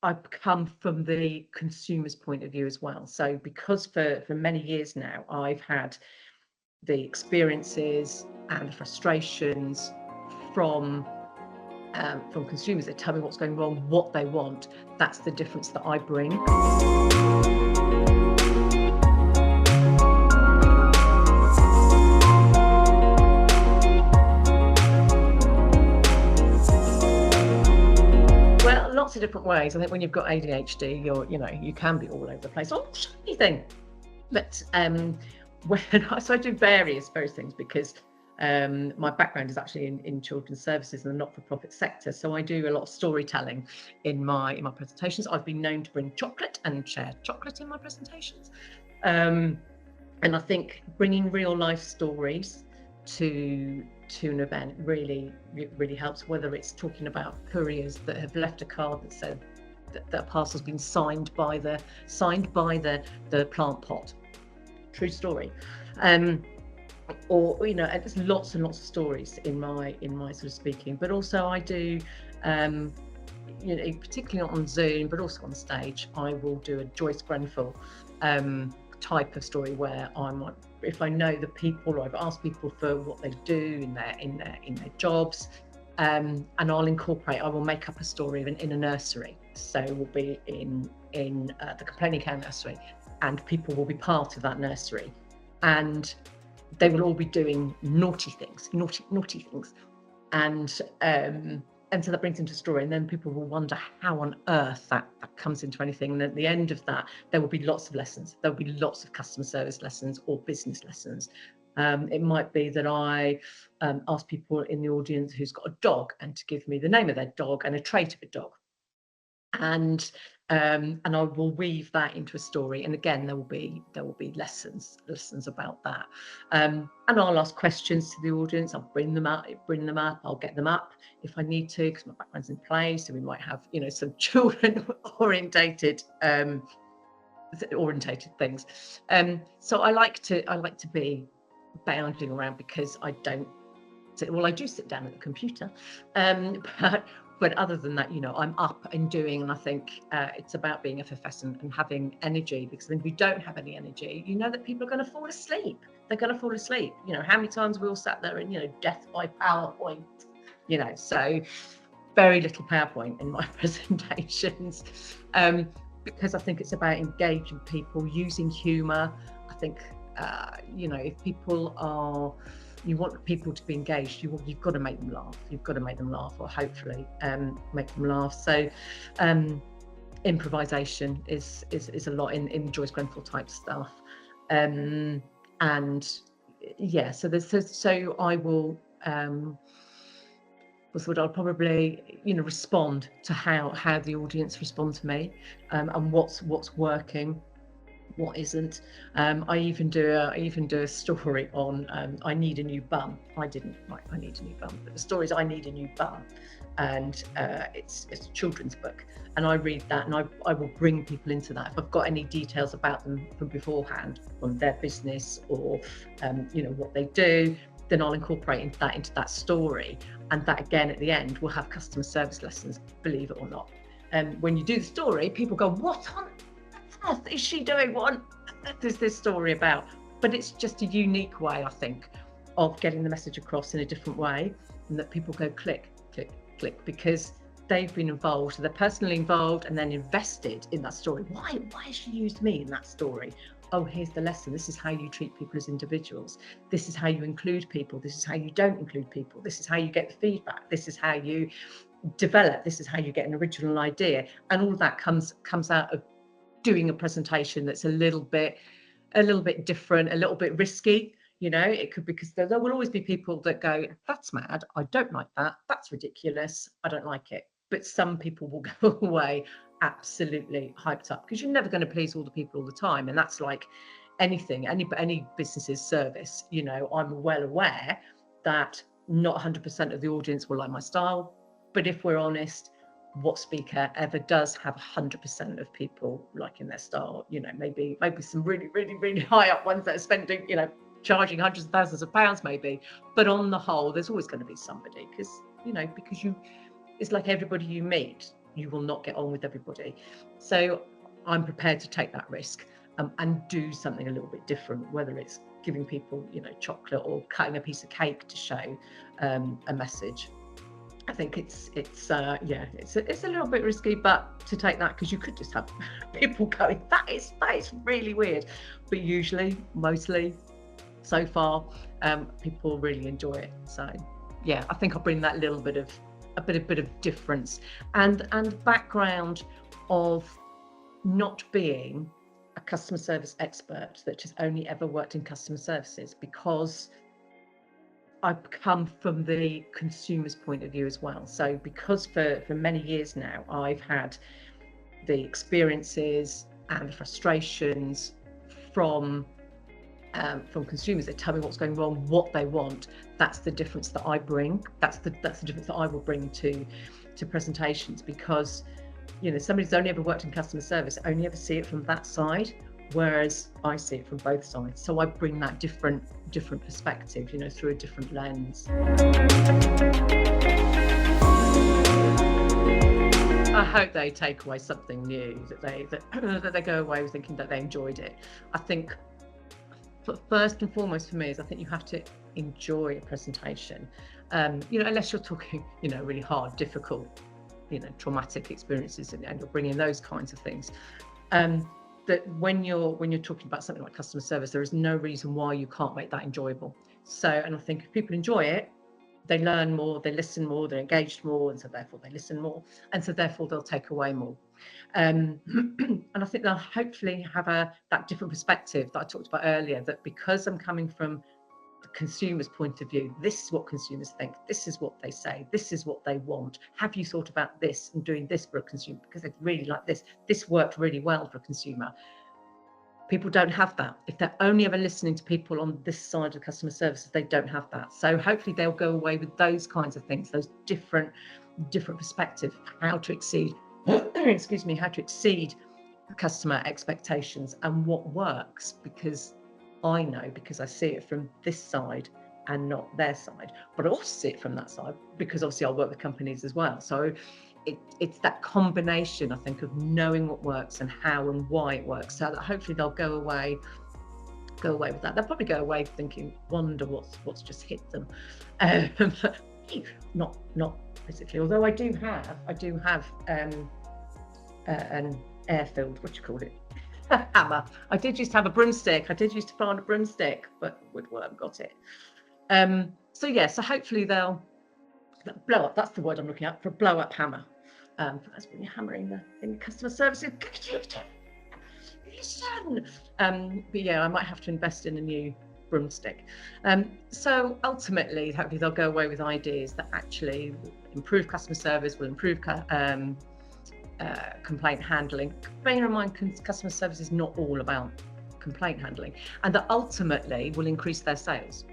I've come from the consumer's point of view as well. So because for many years now, I've had the experiences and the frustrations from consumers that tell me what's going wrong, what they want. That's the difference that I bring. Well, lots of different ways. I think when you've got ADHD, you can be all over the place. Oh, shiny thing. But so I do various things because my background is actually in children's services and the not-for-profit sector. So I do a lot of storytelling in my presentations. I've been known to bring chocolate and share chocolate in my presentations. And I think bringing real life stories to an event really helps, whether it's talking about couriers that have left a card that said that parcel's been signed by the plant pot. True story. Or there's lots and lots of stories in my sort of speaking, but also I do particularly on Zoom, but also on stage, I will do a Joyce Grenfell type of story where if I know the people, or I've asked people for what they do in their jobs, and I will make up a story in a nursery. So it will be in the Complaining Cow nursery, and people will be part of that nursery, and they will all be doing naughty things, and so that brings into story, and then people will wonder how on earth that comes into anything. And at the end of that, there will be lots of lessons. There will be lots of customer service lessons or business lessons. It might be that I ask people in the audience who's got a dog and to give me the name of their dog and a trait of a dog. And I will weave that into a story, and again there will be lessons about that, and I'll ask questions to the audience. I'll bring them up, I'll get them up if I need to, because my background's in play, so we might have some children orientated things, so I like to be bounding around, because I do sit down at the computer, but other than that, I'm up and doing, and I think it's about being effervescent and having energy, because if you don't have any energy, that people are going to fall asleep. They're going to fall asleep. How many times we all sat there and, death by PowerPoint, so very little PowerPoint in my presentations, because I think it's about engaging people, using humour. I think, if people are... You want people to be engaged. You've got to make them laugh. Or hopefully make them laugh. So improvisation is a lot in Joyce Grenfell type stuff. So I will. I'll probably respond to how the audience respond to me, and what's working, what isn't. I even do a story on I need a new bum. I didn't write I need a new bum, but the story is I need a new bum, and it's a children's book, and I read that, and I will bring people into that. If I've got any details about them from beforehand, on their business or what they do, then I'll incorporate that into that story, and that again at the end will have customer service lessons, believe it or not. When you do the story, people go, what on earth is she doing? What is this story about? But it's just a unique way, I think, of getting the message across in a different way, and that people go click, click, click, because they've been involved, so they're personally involved and then invested in that story. Why has she used me in that story? Oh, here's the lesson. This is how you treat people as individuals. This is how you include people. This is how you don't include people. This is how you get the feedback. This is how you develop. This is how you get an original idea. And all of that comes out of doing a presentation that's a little bit different, a little bit risky. It could, because there will always be people that go, that's mad, I don't like that, that's ridiculous, I don't like it. But some people will go away absolutely hyped up, because you're never going to please all the people all the time, and that's like anything, any business's service. I'm well aware that not 100% of the audience will like my style, but if we're honest, what speaker ever does have 100% of people liking their style? Maybe some really, really, really high up ones that are spending, charging hundreds of thousands of pounds maybe, but on the whole there's always going to be somebody, because it's like everybody you meet, you will not get on with everybody. So I'm prepared to take that risk and do something a little bit different, whether it's giving people, chocolate or cutting a piece of cake to show a message. I think it's a little bit risky, but to take that, because you could just have people going, that is really weird. But usually, mostly, so far, people really enjoy it. So yeah, I think I'll bring that little bit of a bit of difference and background of not being a customer service expert that has only ever worked in customer services, because I've come from the consumer's point of view as well. So because for many years now, I've had the experiences and the frustrations from consumers. They tell me what's going wrong, what they want. That's the difference that I bring. That's the difference that I will bring to presentations, because somebody who's only ever worked in customer service only ever see it from that side, whereas I see it from both sides. So I bring that different perspective, through a different lens. I hope they take away something new, that they go away thinking that they enjoyed it. I think first and foremost for me is I think you have to enjoy a presentation, unless you're talking, really hard, difficult, traumatic experiences, and you're bringing those kinds of things. That when you're talking about something like customer service, there is no reason why you can't make that enjoyable. So, and I think if people enjoy it, they learn more, they listen more, they're engaged more, and so therefore they listen more, and so therefore they'll take away more. And I think they'll hopefully have that different perspective that I talked about earlier, that because I'm coming from the consumer's point of view, this is what consumers think, this is what they say, this is what they want. Have you thought about this and doing this for a consumer? Because they really like this. This worked really well for a consumer. People don't have that. If they're only ever listening to people on this side of customer services, they don't have that. So hopefully they'll go away with those kinds of things, those different perspectives, how to exceed, how to exceed customer expectations and what works, because I know, because I see it from this side and not their side, but I also see it from that side because obviously I work with companies as well. So it's that combination, I think, of knowing what works and how and why it works, so that hopefully they'll go away with that. They'll probably go away thinking, wonder what's just hit them. Not physically, although I do have an air-filled, what do you call it? Hammer. I did used to have a broomstick. I did used to find a broomstick, but woodworm got it. So yeah, so hopefully they'll blow up. That's the word I'm looking at, for a blow up hammer. That's when you're hammering in customer services. Listen. But yeah, I might have to invest in a new broomstick. So ultimately, hopefully they'll go away with ideas that actually will improve customer service, will improve complaint handling. Bearing in mind, customer service is not all about complaint handling, and that ultimately will increase their sales.